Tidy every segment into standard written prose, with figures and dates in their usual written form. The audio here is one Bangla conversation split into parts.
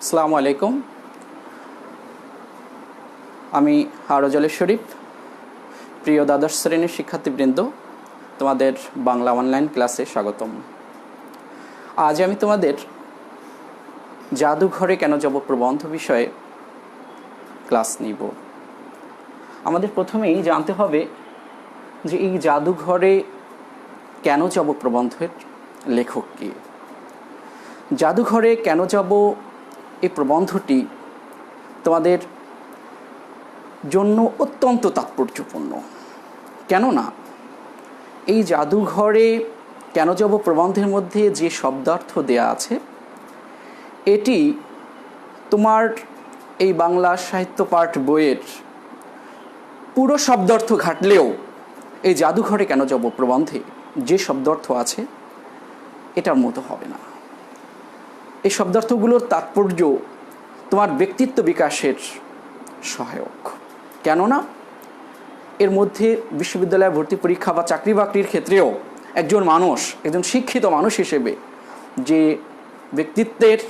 আসসালামু আলাইকুম। আমি হারজালে শরীফ। প্রিয় দ্বাদশ শ্রেণীর শিক্ষার্থীবৃন্দ, তোমাদের বাংলা অনলাইন ক্লাসে স্বাগতম। আজ আমি তোমাদের জাদুঘরে কেন যাব প্রবন্ধ বিষয়ে ক্লাস নিব। আমাদের প্রথমেই জানতে হবে যে এই জাদুঘরে কেন যাব প্রবন্ধের লেখক কে। জাদুঘরে কেন যাব এই প্রবন্ধটি তোমাদের জন্য অত্যন্ত তাৎপর্যপূর্ণ। কেননা এই জাদুঘরে কেন যাব প্রবন্ধের মধ্যে যে শব্দার্থ দেয়া আছে, এটি তোমার এই বাংলা সাহিত্য পাঠ বইয়ের পুরো শব্দার্থ ঘাটলেও এই জাদুঘরে কেন যাব প্রবন্ধে যে শব্দার্থ আছে এটার মতো হবে না। এই শব্দার্থগুলোর তাৎপর্য তোমার ব্যক্তিত্ব বিকাশের সহায়ক। কেননা এর মধ্যে বিশ্ববিদ্যালয়ে ভর্তি পরীক্ষা বা চাকরি বাকরির ক্ষেত্রেও একজন শিক্ষিত মানুষ হিসেবে যে ব্যক্তিত্বের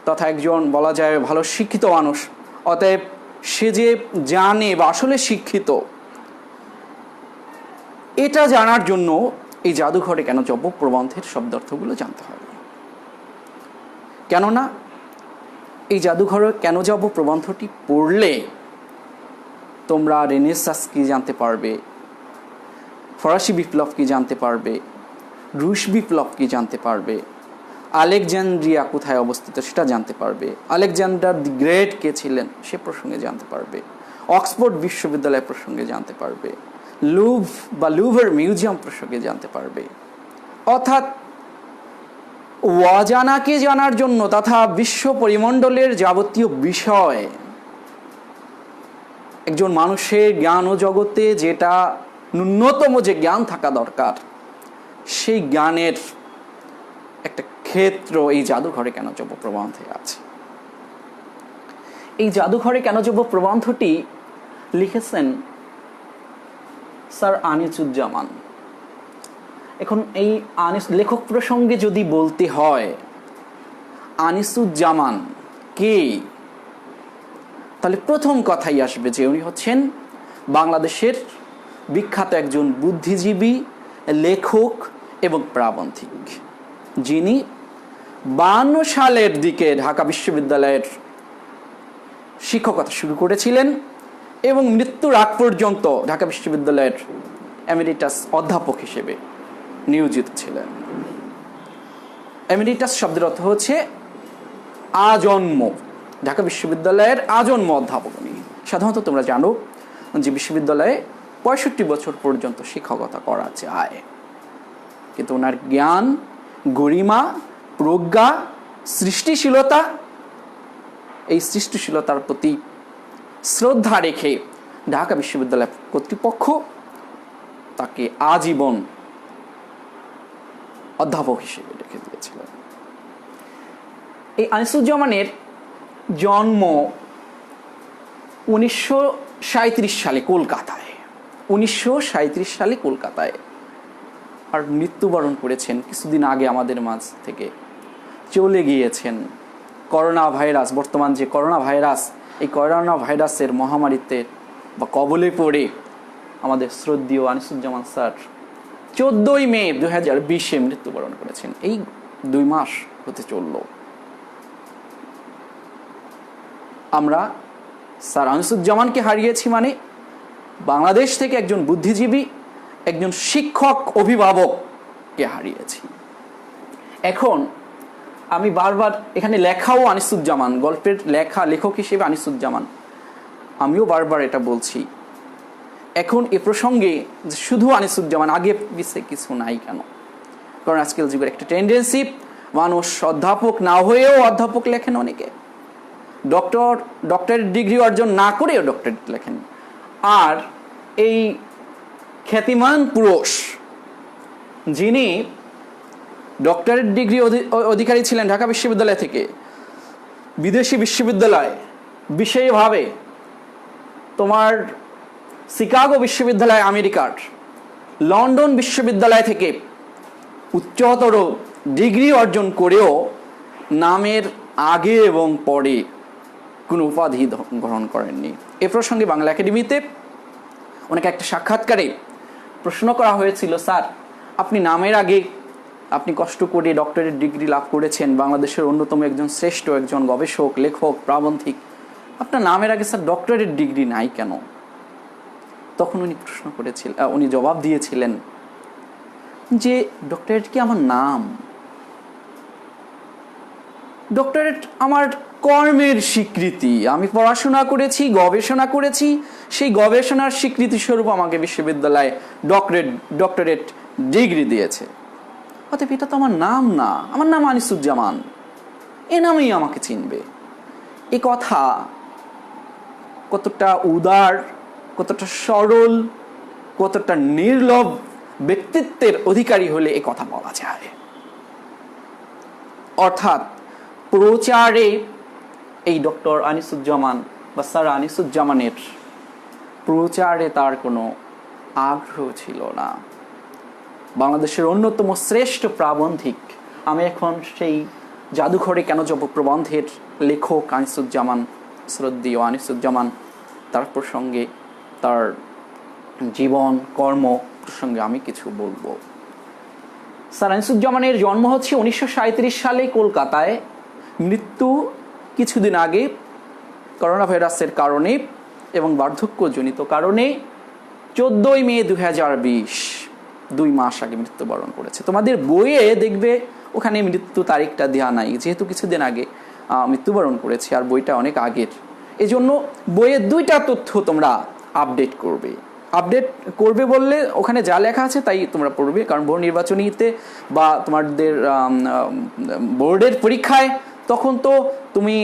তথা একজন বলা যায় ভালো শিক্ষিত মানুষ, অতএব সে যে জানে বা আসলে শিক্ষিত, এটা জানার জন্য এই জাদুঘরে কেন যাব প্রবন্ধের শব্দার্থগুলো জানতে হবে। কেননা এই জাদুঘরে কেন যাব প্রবন্ধটি পড়লে তোমরা রেনেসাঁস কি জানতে পারবে, ফরাসি বিপ্লব কি জানতে পারবে, রুশ বিপ্লব কি জানতে পারবে, আলেকজান্দ্রিয়া কোথায় অবস্থিত সেটা জানতে পারবে, আলেকজান্ডার দি গ্রেট কে ছিলেন সে প্রসঙ্গে জানতে পারবে, অক্সফোর্ড বিশ্ববিদ্যালয় প্রসঙ্গে জানতে পারবে, লুভর মিউজিয়াম প্রসঙ্গে জানতে পারবে। অর্থাৎ অজানাকে জানার জন্য তথা বিশ্ব পরিমণ্ডলের যাবতীয় বিষয় একজন মানুষের জ্ঞান ও জগতে যেটা ন্যূনতম যে জ্ঞান থাকা দরকার, সেই জ্ঞানের একটা ক্ষেত্র এই জাদুঘরে কেন যাব প্রবন্ধে আছে। এই জাদুঘরে কেন যাব প্রবন্ধটি লিখেছেন স্যার আনিসুজ্জামান। এখন এই লেখক প্রসঙ্গে যদি বলতে হয় আনিসুজ্জামান কে, তাহলে প্রথম কথাই আসবে যে উনি হচ্ছেন বাংলাদেশের বিখ্যাত একজন বুদ্ধিজীবী, লেখক এবং প্রাবন্ধিক, যিনি 52 সালের দিকে ঢাকা বিশ্ববিদ্যালয়ের শিক্ষকতা শুরু করেছিলেন এবং মৃত্যুর আগ পর্যন্ত ঢাকা বিশ্ববিদ্যালয়ের এমেরিটাস অধ্যাপক হিসেবে নিয়োজিত ছিলেন। এমেরিটাস শব্দের অর্থ হচ্ছে আজন্ম, ঢাকা বিশ্ববিদ্যালয়ের আজন্ম অধ্যাপক উনি। সাধারণত তোমরা জানো যে বিশ্ববিদ্যালয়ে 65 বছর পর্যন্ত শিক্ষকতা করা যায়, কিন্তু ওনার জ্ঞান, গরিমা, প্রজ্ঞা, সৃষ্টিশীলতা, এই সৃষ্টিশীলতার প্রতি শ্রদ্ধা রেখে ঢাকা বিশ্ববিদ্যালয় কর্তৃপক্ষ তাকে আজীবন অধ্যাপক হিসেবে রেখে দিয়েছিলেন। এই আনিসুজ্জামানের জন্ম 1937 সালে কলকাতায়, 1937 সালে কলকাতায়, আর মৃত্যুবরণ করেছেন কিছুদিন আগে আমাদের মাঝ থেকে চলে গিয়েছেন করোনা ভাইরাস। বর্তমান যে করোনা ভাইরাস, এই করোনা ভাইরাসের মহামারীতে বা কবলে পড়ে আমাদের শ্রদ্ধেয় আনিসুজ্জামান স্যার 14 মে 2020 মৃত্যুবরণ করেছেন। এই 2 মাস হতে চলল। আমরা স্যার আনিসুজ্জামানকে হারিয়েছি, মানে বাংলাদেশ থেকে একজন বুদ্ধিজীবী, একজন শিক্ষক, অভিভাবককে হারিয়েছি। এখন আমি বারবার এখানে লেখাও আনিসুজ্জামান, গল্পের লেখক হিসেবে আনিসুজ্জামান, আমিও বারবার এটা বলছি। এখন এ প্রসঙ্গে শুধু আনিসুজ্জামান, আগে পিছিয়ে কিছু নাই কেন? কারণ আজকাল যুগের একটা টেন্ডেন্সি, মানুষ অধ্যাপক না হয়েও অধ্যাপক লেখেন, অনেকে ডক্টরেট ডিগ্রি অর্জন না করেও ডক্টরেট লেখেন। আর এই খ্যাতিমান পুরুষ যিনি ডক্টরেট ডিগ্রি অধিকারী ছিলেন ঢাকা বিশ্ববিদ্যালয় থেকে, বিদেশি বিশ্ববিদ্যালয় বিশেষভাবে তোমার শিকাগো বিশ্ববিদ্যালয় আমেরিকার, লন্ডন বিশ্ববিদ্যালয় থেকে উচ্চতর ডিগ্রি অর্জন করেও নামের আগে এবং পরে কোনো উপাধি গ্রহণ করেননি। এ প্রসঙ্গে বাংলা একাডেমিতে ওনাকে একটা সাক্ষাৎকারে প্রশ্ন করা হয়েছিল, স্যার আপনি নামের আগে আপনি কষ্ট করে ডক্টরেট ডিগ্রি লাভ করেছেন, বাংলাদেশের অন্যতম একজন শ্রেষ্ঠ একজন গবেষক, লেখক, প্রাবন্ধিক, আপনার নামের আগে স্যার ডক্টরেট ডিগ্রি নাই কেন? তখন উনি প্রশ্ন করেছিলেন, উনি জবাব দিয়েছিলেন যে ডক্টরেট কি আমার নাম? ডক্টরেট আমার কর্মের স্বীকৃতি। আমি পড়াশোনা করেছি, গবেষণা করেছি, সেই গবেষণার স্বীকৃতি স্বরূপ আমাকে বিশ্ববিদ্যালয়ে ডক্টরেট ডিগ্রি দিয়েছে। অতএব এটা তো আমার নাম না, আমার নাম আনিসুজ্জামান, এ নামেই আমাকে চিনবে। এ কথা কতটা উদার, কতটা সরল, কতটা নির্লোভ ব্যক্তিত্বের অধিকারী হলে এ কথা বলা যায়। অর্থাৎ প্রচারে এই ডক্টর আনিসুজ্জামান বা স্যার আনিসুজ্জামানের প্রচারে তার কোনো আগ্রহ ছিল না। বাংলাদেশের অন্যতম শ্রেষ্ঠ প্রাবন্ধিক, আমি এখন সেই জাদুঘরে কেন যাব প্রবন্ধের লেখক আনিসুজ্জামান, শ্রদ্ধেয় আনিসুজ্জামান, তার প্রসঙ্গে, তার জীবন কর্ম প্রসঙ্গে আমি কিছু বলবো। স্যার আনিসুজ্জামানের জন্ম হচ্ছে 1937 সালে কলকাতায়, মৃত্যু কিছুদিন আগে করোনা ভাইরাসের কারণে এবং বার্ধক্যজনিত কারণে 14 মে 2020, 2 মাস আগে মৃত্যুবরণ করেছে। তোমাদের বইয়ে দেখবে ওখানে মৃত্যু তারিখটা দেওয়া নাই, যেহেতু কিছুদিন আগে মৃত্যুবরণ করেছে আর বইটা অনেক আগের, এজন্য বইয়ের 2টা তথ্য তোমরা আপডেট করবে বললে ওখানে যা লেখা আছে তাই তোমরা পড়বে, কারণ বোর্ড নির্বাচনীতে বা তোমাদের বোর্ডের পরীক্ষায় তখন তো তুমি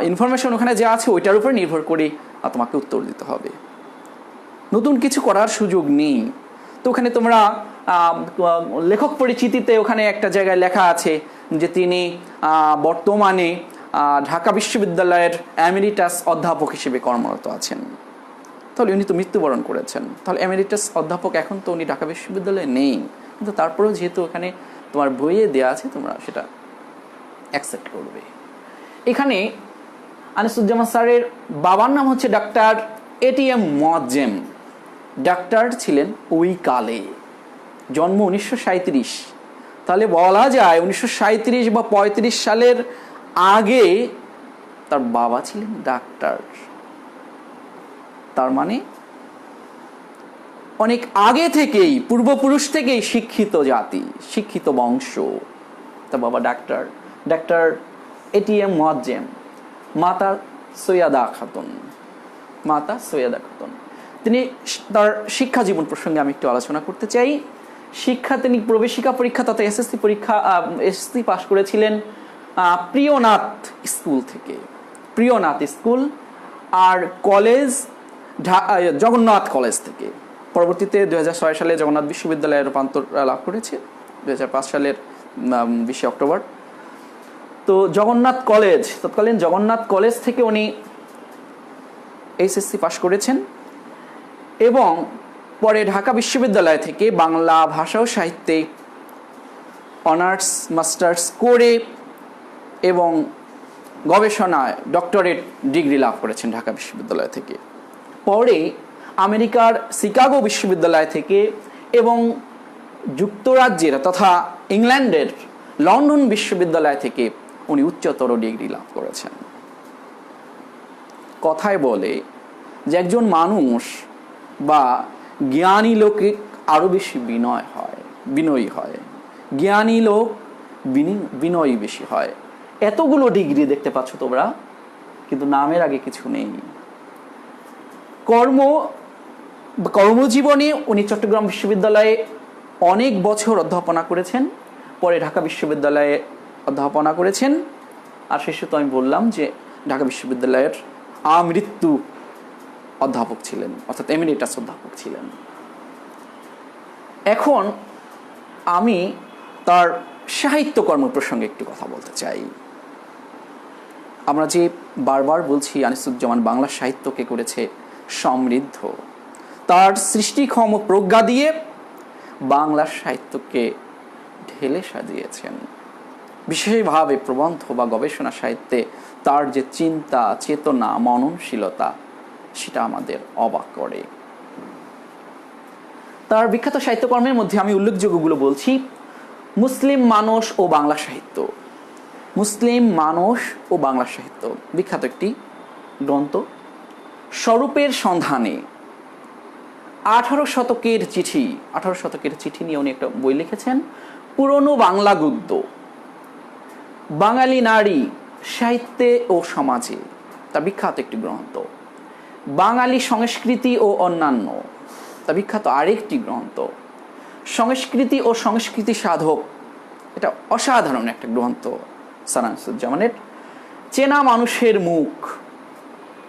ইনফরমেশন ওখানে যা আছে ওইটার উপর নির্ভর করে তোমাকে উত্তর দিতে হবে, নতুন কিছু করার সুযোগ নেই। তো ওখানে তোমরা লেখক পরিচিতিতে ওখানে একটা জায়গায় লেখা আছে যে তিনি বর্তমানে ঢাকা বিশ্ববিদ্যালয়ের এমেরিটাস অধ্যাপক হিসেবে কর্মরত আছেন। তাহলে উনি তো মৃত্যুবরণ করেছেন, তাহলে এমেরিটাস অধ্যাপক এখন তো উনি ঢাকা বিশ্ববিদ্যালয়ে নেই, কিন্তু তারপরেও যেহেতু ওখানে তোমার বইয়ে দেওয়া আছে তোমরা সেটা অ্যাকসেপ্ট করবে। এখানে আনিসুজ্জামান স্যারের বাবার নাম হচ্ছে ডাক্তার এটিএম মোয়াজ্জেম। ডাক্তার ছিলেন ওই কালে, জন্ম 1937, তাহলে বলা যায় 1937 বা 35 সালের আগে তার বাবা ছিলেন ডাক্তার। তার মানে অনেক আগে থেকেই, পূর্বপুরুষ থেকেই শিক্ষিত জাতি, শিক্ষিত বংশ। তার বাবা ডাক্তার এটিএম মোয়াজ্জেম, মাতা সৈয়দা খাতুন। তিনি তার শিক্ষা জীবন প্রসঙ্গে আমি একটু আলোচনা করতে চাই। শিক্ষা, তিনি প্রবেশিকা পরীক্ষা তথা এসএসসি পাশ করেছিলেন প্রিয়নাথ স্কুল থেকে, প্রিয়নাথ স্কুল, আর কলেজ জগন্নাথ কলেজ থেকে। পরবর্তীতে 2006 সালে জগন্নাথ বিশ্ববিদ্যালয়ে রূপান্তর লাভ করেছে 2005 সালের 20 অক্টোবর। তো জগন্নাথ কলেজ, তৎকালীন জগন্নাথ কলেজ থেকে উনি এইচএসসি পাশ করেছেন এবং পরে ঢাকা বিশ্ববিদ্যালয় থেকে বাংলা ভাষা ও সাহিত্যে অনার্স মাস্টার্স করে এবং গবেষণায় ডক্টরেট ডিগ্রি লাভ করেছেন ঢাকা বিশ্ববিদ্যালয় থেকে। পরে আমেরিকার শিকাগো বিশ্ববিদ্যালয় থেকে এবং যুক্তরাজ্যের তথা ইংল্যান্ডের লন্ডন বিশ্ববিদ্যালয় থেকে উনি উচ্চতর ডিগ্রি লাভ করেছেন। কথায় বলে যে একজন মানুষ বা জ্ঞানী লোকে আরো বেশি বিনয়ী হয়, জ্ঞানী লোক বিনয়ী বেশি হয়। এতগুলো ডিগ্রি দেখতে পাচ্ছ তোমরা, কিন্তু নামের আগে কিছু নেই। কর্মজীবনে উনি চট্টগ্রাম বিশ্ববিদ্যালয়ে অনেক বছর অধ্যাপনা করেছেন, পরে ঢাকা বিশ্ববিদ্যালয়ে অধ্যাপনা করেছেন, আর শেষে তো আমি বললাম যে ঢাকা বিশ্ববিদ্যালয়ের আমৃত্যু অধ্যাপক ছিলেন, অর্থাৎ এমিরিটাস অধ্যাপক ছিলেন। এখন আমি তার সাহিত্যকর্ম প্রসঙ্গে একটু কথা বলতে চাই। আমরা যে বারবার বলছি আনিসুজ্জামান বাংলা সাহিত্যকে করেছে সমৃদ্ধ, তার সৃষ্টিক্ষম প্রজ্ঞা দিয়ে বাংলা সাহিত্যকে ঢেলে সাজিয়েছেন। বিশেষভাবে প্রবন্ধ বা গবেষণা সাহিত্যে তার যে চিন্তা, চেতনা, মননশীলতা, সেটা আমাদের অবাক করে। তার বিখ্যাত সাহিত্যকর্মের মধ্যে আমি উল্লেখযোগ্যগুলো বলছি। মুসলিম মানস ও বাংলা সাহিত্য। মুসলিম মানস ও বাংলা সাহিত্য বিখ্যাত একটি গ্রন্থ। স্বরূপের সন্ধানে, 18 শতকের চিঠি, 18 শতকের চিঠি নিয়ে উনি একটা বই লিখেছেন। পুরনো বাংলা গদ্য, বাঙালি নারী সাহিত্যে ও সমাজে, তা বিখ্যাত একটি গ্রন্থ। বাঙালি সংস্কৃতি ও অন্যান্য, তা বিখ্যাত আরেকটি গ্রন্থ। সংস্কৃতি ও সংস্কৃতি সাধক, এটা অসাধারণ একটা গ্রন্থ স্যার আনিসুজ্জামানের। চেনা মানুষের মুখ,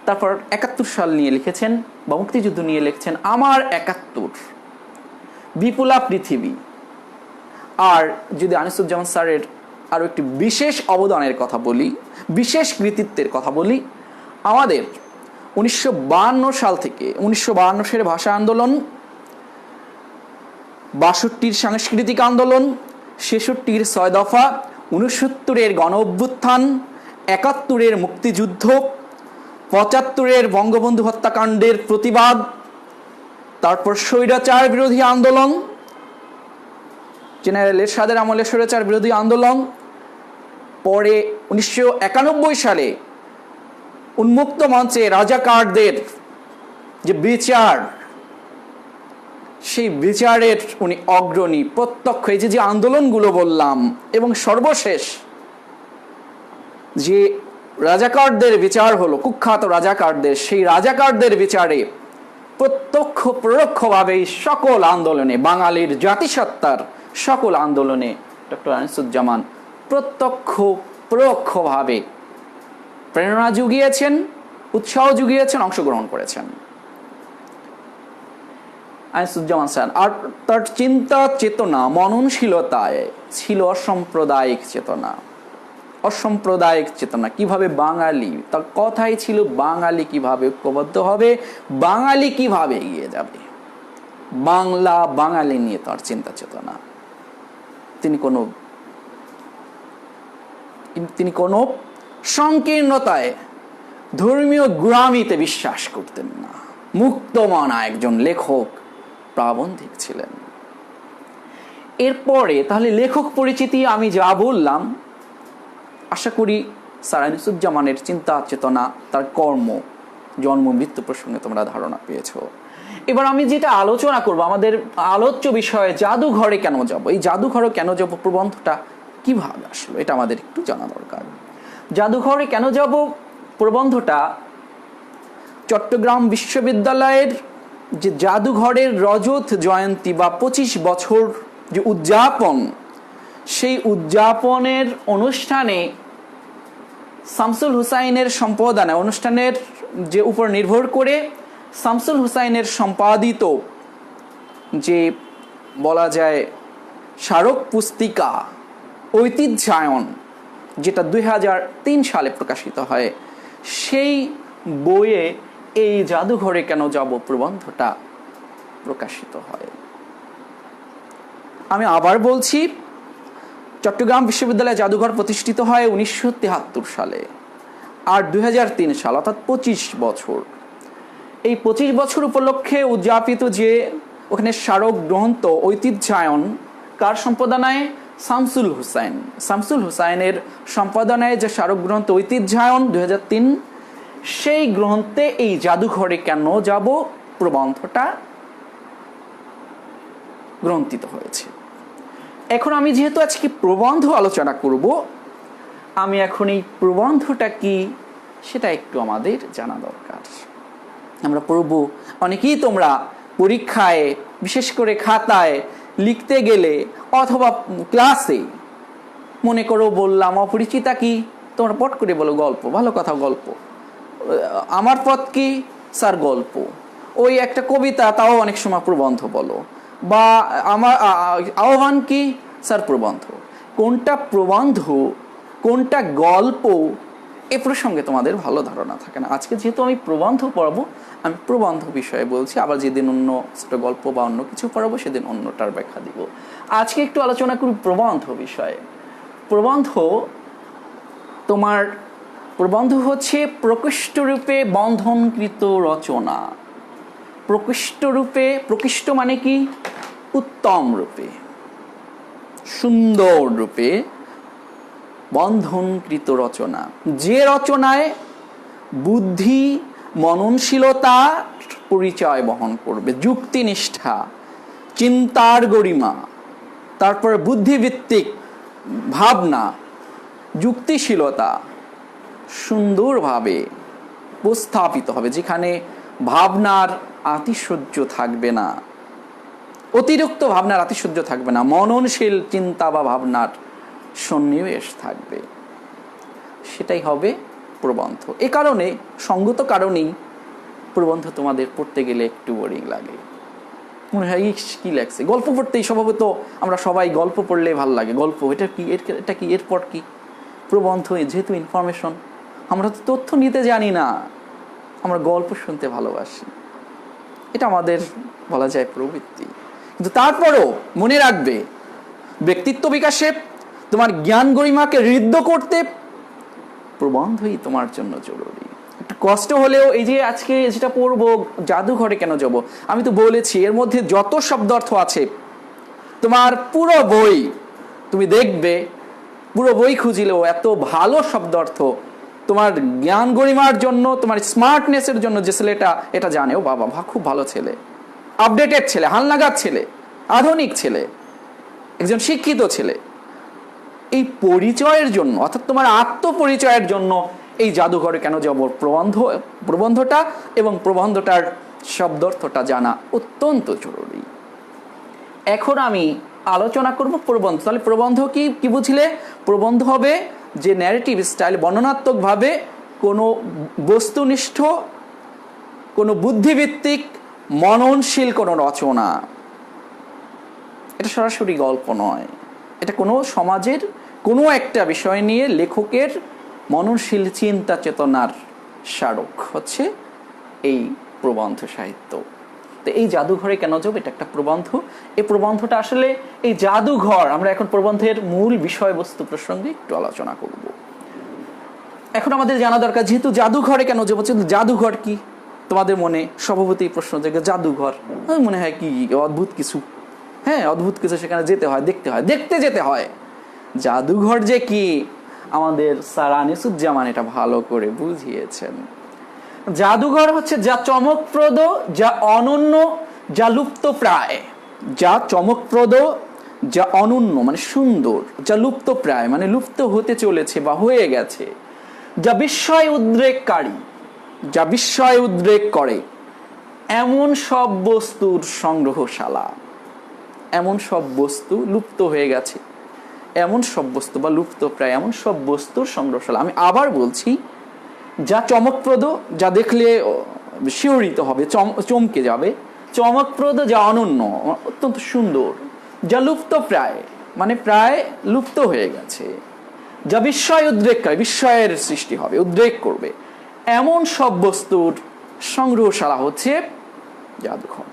তারপর 71 সাল নিয়ে লিখেছেন বা মুক্তিযুদ্ধ নিয়ে লিখছেন আমার 71, বিপুলা পৃথিবী। আর যদি আনিসুজ্জামান স্যারের আরও একটি বিশেষ অবদানের কথা বলি, বিশেষ কৃতিত্বের কথা বলি, আমাদের 1952 সাল থেকে 1952 সালের ভাষা আন্দোলন, 62-র সাংস্কৃতিক আন্দোলন, 66-র 6 দফা, 69-এর গণ অভ্যুত্থান, 71-এর মুক্তিযুদ্ধ, 75-এর বঙ্গবন্ধু হত্যাকাণ্ডের প্রতিবাদ, তারপর স্বৈরাচার বিরোধী আন্দোলন, জেনারেল এরশাদের আমলে স্বৈরাচার বিরোধী আন্দোলন, পরে 1991 সালে উন্মুক্ত মঞ্চে রাজাকারদের যে বিচার, সেই বিচারের উনি অগ্রণী, প্রত্যক্ষ। এই যে আন্দোলনগুলো বললাম, এবং সর্বশেষ যে রাজাকারদের বিচার হলো, কুখ্যাত রাজাকারদের, সেই রাজাকারদের বিচারে প্রত্যক্ষ পরোক্ষভাবে সকল আন্দোলনে, বাঙালির জাতিসত্তার সকল আন্দোলনে ডক্টর আনিসুজ্জামান প্রত্যক্ষ পরোক্ষভাবে প্রেরণা জুগিয়েছেন, উৎসাহ জুগিয়েছেন, অংশগ্রহণ করেছেন আনিসুজ্জামান স্যার। আর তার চিন্তা, চেতনা, মননশীলতায় ছিল অসাম্প্রদায়িক চেতনা। অসাম্প্রদায়িক চেতনা, কিভাবে বাঙালি, তার কথাই ছিল বাঙালি কিভাবে ঐক্যবদ্ধ হবে, বাঙালি কিভাবে এগিয়ে যাবে, বাংলা বাঙালি নিয়ে তার চিন্তা চেতনা। তিনি কোনো সংকীর্ণতায়, ধর্মীয় গোঁড়ামিতে বিশ্বাস করতেন না। মুক্তমনা একজন লেখক, প্রাবন্ধিক ছিলেন। এরপরে তাহলে লেখক পরিচিতি আমি যা বললাম, আশা করি স্যার আনিসুজ্জামানের চিন্তা চেতনা, তার কর্ম, জন্ম মৃত্যু প্রসঙ্গে তোমরা ধারণা পেয়েছ। এবার আমি যেটা আলোচনা করব, আমাদের আলোচ্য বিষয়ে জাদুঘরে কেন যাব, এই জাদুঘরে কেন যাব প্রবন্ধটা কিভাবে আসলো, এটা আমাদের একটু জানা দরকার। জাদুঘরে কেন যাব প্রবন্ধটা চট্টগ্রাম বিশ্ববিদ্যালয়ের যে জাদুঘরের রজত জয়ন্তী বা 25 বছর যে উদযাপন, সেই উদযাপনের অনুষ্ঠানে শামসুল হুসাইনের সম্পাদনা, অনুষ্ঠানের যে উপর নির্ভর করে শামসুল হুসাইনের সম্পাদিত যে বলা যায় স্মারক পুস্তিকা ঐতিহ্যায়ন, যেটা 2003 সালে প্রকাশিত হয়, সেই বইয়ে এই জাদুঘরে কেন যাব প্রবন্ধটা প্রকাশিত হয়। আমি আবার বলছি, চট্টগ্রাম বিশ্ববিদ্যালয়ে জাদুঘর প্রতিষ্ঠিত হয় 1973 সালে, আর 2003 সাল অর্থাৎ 25 বছর। এই 25 বছর উপলক্ষে উদযাপিত যে ওখানে স্মারক গ্রন্থ ঐতিহ্যায়ন, কার সম্পাদনায়? শামসুল হুসাইন। শামসুল হুসাইনের সম্পাদনায় যে স্মারক গ্রন্থ ঐতিহ্যায়ন 2003, সেই গ্রন্থে এই জাদুঘরে কেন যাব প্রবন্ধটা গ্রন্থিত হয়েছে। এখন আমি যেহেতু আজকে প্রবন্ধ আলোচনা করব, আমি এখন এই প্রবন্ধটা কি সেটা একটু আমাদের জানা দরকার। আমরা পড়ব, অনেকেই তোমরা পরীক্ষায়, বিশেষ করে খাতায় লিখতে গেলে অথবা ক্লাসে মনে করো বললাম অপরিচিতা কি, তোমরা পট করে বলো গল্প, ভালো কথা গল্প। আমার পথ কি? স্যার গল্প। ওই একটা কবিতা, তাও অনেক সময় প্রবন্ধ বলো। বা আমার আহ্বান কি? স্যার প্রবন্ধ। কোনটা প্রবন্ধ কোনটা গল্প এ প্রসঙ্গে তোমাদের ভালো ধারণা থাকে না। আজকে যেহেতু আমি প্রবন্ধ পড়াবো, আমি প্রবন্ধ বিষয়ে বলছি। আবার যেদিন অন্য গল্প বা অন্য কিছু পড়াবো সেদিন অন্যটার ব্যাখ্যা দিব। আজকে একটু আলোচনা করি প্রবন্ধ বিষয়ে। প্রবন্ধ তোমার প্রবন্ধ হচ্ছে প্রকৃষ্টরূপে বন্ধনকৃত রচনা। প্রকৃষ্টরূপে, প্রকৃষ্ট মানে কি? উত্তম রূপে, সুন্দর রূপে বন্ধনকৃত রচনা, যে রচনায় বুদ্ধি মননশীলতা পরিচয় বহন করবে, যুক্তিনিষ্ঠা, চিন্তার গরিমা, তারপর বুদ্ধিভিত্তিক ভাবনা, যুক্তিশীলতা সুন্দরভাবে উপস্থাপিত হবে, যেখানে ভাবনার আতিশয্য থাকবে না, অতিরিক্ত ভাবনার আতিশয্য থাকবে না, মননশীল চিন্তা বা ভাবনার সন্নিবেশ থাকবে, সেটাই হবে প্রবন্ধ। এ কারণে, সঙ্গত কারণেই প্রবন্ধ তোমাদের পড়তে গেলে একটু বোরিং লাগে, মনে হয় কি লাগছে। গল্প পড়তেই স্বভাবত আমরা সবাই গল্প পড়লে ভালো লাগে, গল্প এটা কি, এটা কি, এরপর কি। প্রবন্ধ যেহেতু ইনফরমেশন, আমরা তো তথ্য নিতে জানি না, আমরা গল্প শুনতে ভালোবাসি, এটা আমাদের বলা যায় প্রবৃত্তি। কিন্তু তারপরও মনে রাখবে, ব্যক্তিত্ব বিকাশে, তোমার জ্ঞান গরিমাকে ঋদ্ধ করতে প্রবন্ধই তোমার জন্য জরুরি। একটু কষ্ট হলেও এই যে আজকে যেটা পড়বো, জাদুঘরে কেন যাব, আমি তো বলেছি এর মধ্যে যত শব্দার্থ আছে, তোমার পুরো বই তুমি দেখবে, পুরো বই খুঁজিলেও এত ভালো শব্দার্থ তোমার জ্ঞান গরিমার জন্য, তোমার স্মার্টনেসের জন্য যে ছেলেটা এটা জানে, ও বাবা খুব ভালো ছেলে, আপডেটেড ছেলে, হালনাগাদ ছেলে, আধুনিক ছেলে, একজন শিক্ষিত ছেলে, এই পরিচয়ের জন্য, অর্থাৎ তোমার আত্মপরিচয়ের জন্য এই জাদুঘরে কেন যাব প্রবন্ধটা এবং প্রবন্ধটার শব্দার্থটা জানা অত্যন্ত জরুরি। এখন আমি আলোচনা করব প্রবন্ধ। তাহলে প্রবন্ধ কি বুঝলে? প্রবন্ধ হবে যে ন্যারেটিভ স্টাইল, বর্ণনাত্মকভাবে কোনো বস্তুনিষ্ঠ, কোনো বুদ্ধিভিত্তিক, মননশীল কোনো রচনা। এটা সরাসরি গল্প নয়, এটা কোনো সমাজের কোনো একটা বিষয় নিয়ে লেখকের মননশীল চিন্তা চেতনার স্মারক হচ্ছে এই প্রবন্ধ সাহিত্য। তো এই জাদুঘরে কেন যাব, এটা একটা প্রবন্ধ। এই প্রবন্ধটা আসলে এই জাদুঘর, আমরা এখন প্রবন্ধের মূল বিষয়বস্তু প্রসঙ্গে একটু আলোচনা করব। এখন আমাদের জানা দরকার, যেহেতু জাদুঘরে কেন যাব, জাদুঘর কি তোমাদের মনে স্বভাবতই প্রশ্ন জাগে, জাদুঘর মনে হয় কি অদ্ভুত কিছু, হ্যাঁ অদ্ভুত কিছু, সেখানে যেতে হয়, দেখতে যেতে হয়। জাদুঘর যে কি আমাদের স্যার আনিসুজ্জামান এটা ভালো করে বুঝিয়েছেন। জাদুঘর হচ্ছে যা চমকপ্রদ, যা অনন্য, যা লুপ্ত প্রায়, যা চমকপ্রদ, যা অনন্য মানে সুন্দর, যা লুপ্ত প্রায় মানে লুপ্ত হতে চলেছে বা হয়ে গেছে, যা বিস্ময় উদ্রেককারী, যা বিস্ময় উদ্রেক করে, এমন সব বস্তুর সংগ্রহশালা। এমন সব বস্তু লুপ্ত হয়ে গেছে, এমন সব বস্তু বা লুপ্ত প্রায় এমন সব বস্তুর সংগ্রহশালা। আমি আবার বলছি, যা চমকপ্রদ, যা দেখলে শিহরিত হবে, চমকে যাবে, চমকপ্রদ, যা অনন্য, অত্যন্ত সুন্দর, যা লুপ্ত প্রায় মানে প্রায় লুপ্ত হয়ে গেছে, যা বিস্ময় উদ্রেককারী, বিস্ময়ের সৃষ্টি হবে, উদ্রেক করবে, এমন সব বস্তুর সংগ্রহশালা হচ্ছে জাদুঘর।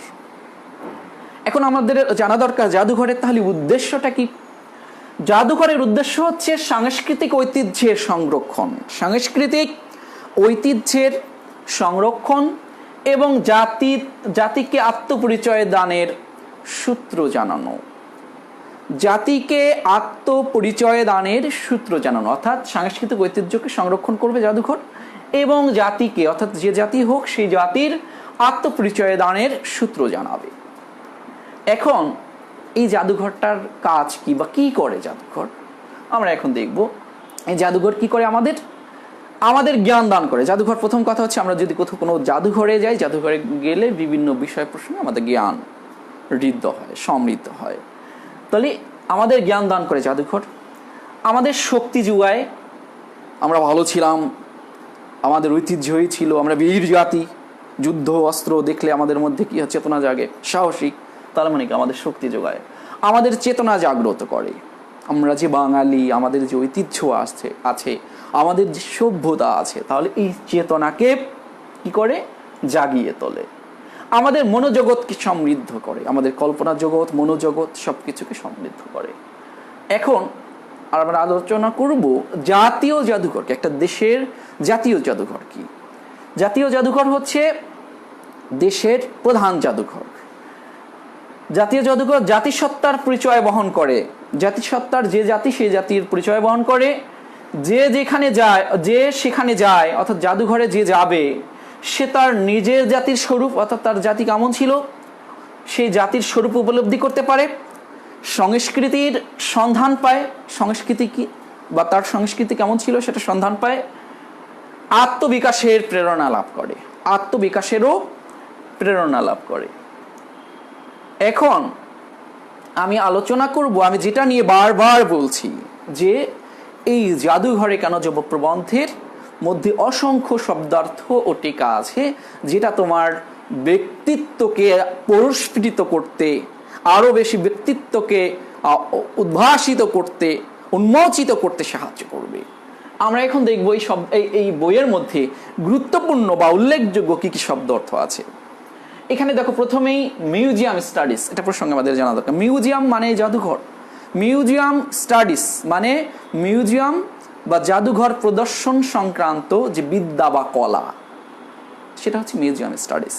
এখন আমাদের জানা দরকার জাদুঘরের তাহলে উদ্দেশ্যটা কি। জাদুঘরের উদ্দেশ্য হচ্ছে সাংস্কৃতিক ঐতিহ্যের সংরক্ষণ, সাংস্কৃতিক ঐতিহ্যের সংরক্ষণ এবং জাতিকে আত্মপরিচয় দানের সূত্র জানানো। জাতিকে আত্মপরিচয় দানের সূত্র জানানো, অর্থাৎ সাংস্কৃতিক ঐতিহ্যকে সংরক্ষণ করবে জাদুঘর এবং জাতিকে, অর্থাৎ যে জাতি হোক সেই জাতির আত্মপরিচয় দানের সূত্র জানাবে। এখন এই জাদুঘরটার কাজ কি বা কি করে জাদুঘর, আমরা এখন দেখব। এই জাদুঘর কি করে? আমাদের জ্ঞান দান করে। জাদুঘর, প্রথম কথা হচ্ছে, আমরা যদি কোথাও কোনো জাদুঘরে যাই, জাদুঘরে গেলে বিভিন্ন বিষয় প্রসঙ্গে আমাদের জ্ঞান ঋদ্ধ হয়, সমৃদ্ধ হয়। তাহলে আমাদের জ্ঞান দান করে জাদুঘর, আমাদের শক্তি যোগায়। আমরা ভালো ছিলাম, আমাদের ঐতিহ্যই ছিল, আমরা বীর জাতি, যুদ্ধ অস্ত্র দেখলে আমাদের মধ্যে কি চেতনা জাগে, সাহসিক, তার মানে কি আমাদের শক্তি যোগায়, আমাদের চেতনা জাগ্রত করে। আমরা যে বাঙালি, আমাদের যে ঐতিহ্য আছে, আমাদের যে সভ্যতা আছে, তাহলে এই চেতনাকে কি করে? জাগিয়ে তোলে। আমাদের মনোজগৎকে সমৃদ্ধ করে, আমাদের কল্পনা জগৎ, মনোজগৎ সব কিছুকে সমৃদ্ধ করে। এখন আর আমরা আলোচনা করব জাতীয় জাদুঘরকে। একটা দেশের জাতীয় জাদুঘর কি? জাতীয় জাদুঘর হচ্ছে দেশের প্রধান জাদুঘর। জাতীয় জাদুঘর জাতিসত্তার পরিচয় বহন করে। জাতিসত্তার যে জাতি সেই জাতির পরিচয় বহন করে। যে যেখানে যায়, যে সেখানে যায়, অর্থাৎ জাদুঘরে যে যাবে সে তার নিজের জাতির স্বরূপ, অর্থাৎ তার জাতি কেমন ছিল সেই জাতির স্বরূপ উপলব্ধি করতে পারে, সংস্কৃতির সন্ধান পায়, সংস্কৃতি কি বা তার সংস্কৃতি কেমন ছিল সেটা সন্ধান পায়, আত্মবিকাশের প্রেরণা লাভ করে, আত্মবিকাশেরও প্রেরণা লাভ করে। এখন আমি আলোচনা করব, আমি যেটা নিয়ে বারবার বলছি, যে এই জাদুঘরে কেন যাব প্রবন্ধের মধ্যে অসংখ্য শব্দার্থ ও টিকা আছে, যেটা তোমার ব্যক্তিত্বকে পরিস্ফুটিত করতে, আরও বেশি ব্যক্তিত্বকে উদ্ভাসিত করতে, উন্মোচিত করতে সাহায্য করবে। আমরা এখন দেখব এই বইয়ের মধ্যে গুরুত্বপূর্ণ বা উল্লেখযোগ্য কি কি শব্দ অর্থ আছে। এখানে দেখো, প্রথমেই মিউজিয়াম স্টাডিজ, এটা প্রসঙ্গে আমাদের জানা দরকার। মিউজিয়াম মানে জাদুঘর, মিউজিয়াম স্টাডিজ মানে মিউজিয়াম বা জাদুঘর প্রদর্শন সংক্রান্ত যে বিদ্যা বা কলা, সেটা হচ্ছে মিউজিয়াম স্টাডিজ।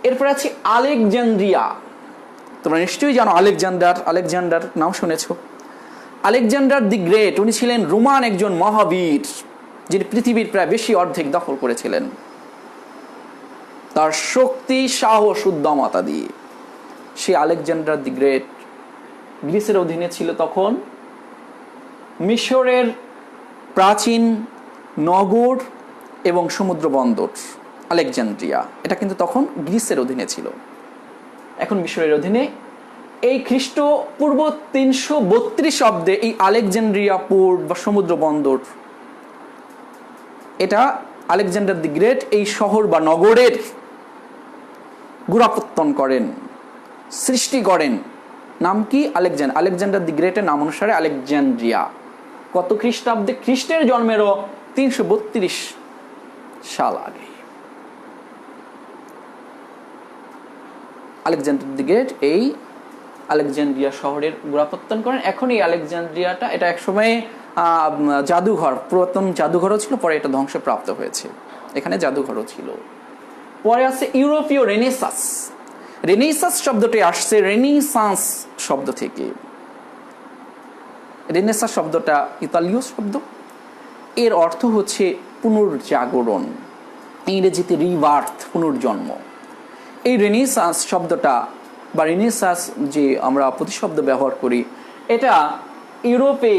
এরপর আছে আলেকজান্দ্রিয়া। তোমরা নিশ্চয়ই জানো আলেকজান্ডার নাম শুনেছ। আলেকজান্ডার দি গ্রেট, উনি ছিলেন রোমান একজন মহাবীর, যিনি পৃথিবীর প্রায় বেশি অর্ধেক দখল করেছিলেন তার শক্তি, সাহস, উদ্যমতা দিয়ে। সে আলেকজান্ডার দি গ্রেট গ্রিসের অধীনে ছিল তখন। মিশরের প্রাচীন নগর এবং সমুদ্র বন্দর আলেকজান্দ্রিয়া, এটা কিন্তু তখন গ্রিসের অধীনে ছিল, এখন মিশরের অধীনে। এই খ্রিস্টপূর্ব 332 অব্দে এই আলেকজান্দ্রিয়া পোর্ট বা সমুদ্র বন্দর, এটা আলেকজান্ডার দি গ্রেট এই শহর বা নগরের গোড়াপত্তন করেন, সৃষ্টি করেন। নাম কি? আলেকজান্ডার দি গ্রেটের নাম অনুসারে আলেকজান্দ্রিয়া। কত খ্রিস্টাব্দে? খ্রিস্টের জন্মেরও 332 সাল আগে আলেকজান্ডার দি গ্রেট এই আলেকজান্দ্রিয়া শহরের গোড়াপত্তন করেন। এখন এই আলেকজান্দ্রিয়াটা, এটা একসময় জাদুঘর, পুরাতন জাদুঘরও ছিল, পরে এটা ধ্বংসপ্রাপ্ত হয়েছে। এখানে জাদুঘরও ছিল। পরে আছে ইউরোপীয় রেনেসাঁস। রেনেসাঁস শব্দটি আসছে রেনেসাঁস শব্দ থেকে। রেনেসাঁস শব্দটা ইতালীয় শব্দ, এর অর্থ হচ্ছে পুনর্জাগরণ, ইংরেজিতে রিবার্থ, পুনর্জন্ম। এই রেনেসাঁস শব্দটা বা রেনেসাঁস যে আমরা প্রতিশব্দ ব্যবহার করি, এটা ইউরোপে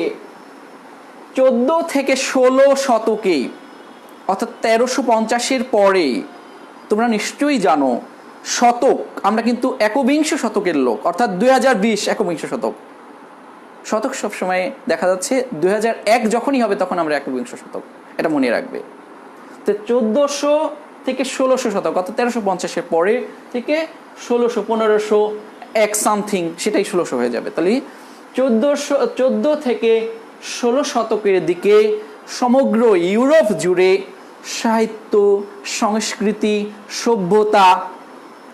14 থেকে 16 শতকে, অর্থাৎ 1350-এর পরে। তোমরা নিশ্চয়ই জানো শতক, আমরা কিন্তু একবিংশ শতকের লোক, অর্থাৎ 2020 একবিংশ শতক। শতক সবসময় দেখা যাচ্ছে 2001 যখনই হবে তখন আমরা একবিংশ শতক, এটা মনে রাখবে। তো 1400 থেকে 1600 শতক, অর্থাৎ 1350-এর পরে থেকে 1600, 1500, এক সামথিং, সেটাই 1600 হয়ে যাবে। তাহলে 1400 থেকে 16 শতকের দিকে সমগ্র ইউরোপ জুড়ে সাহিত্য, সংস্কৃতি, সভ্যতা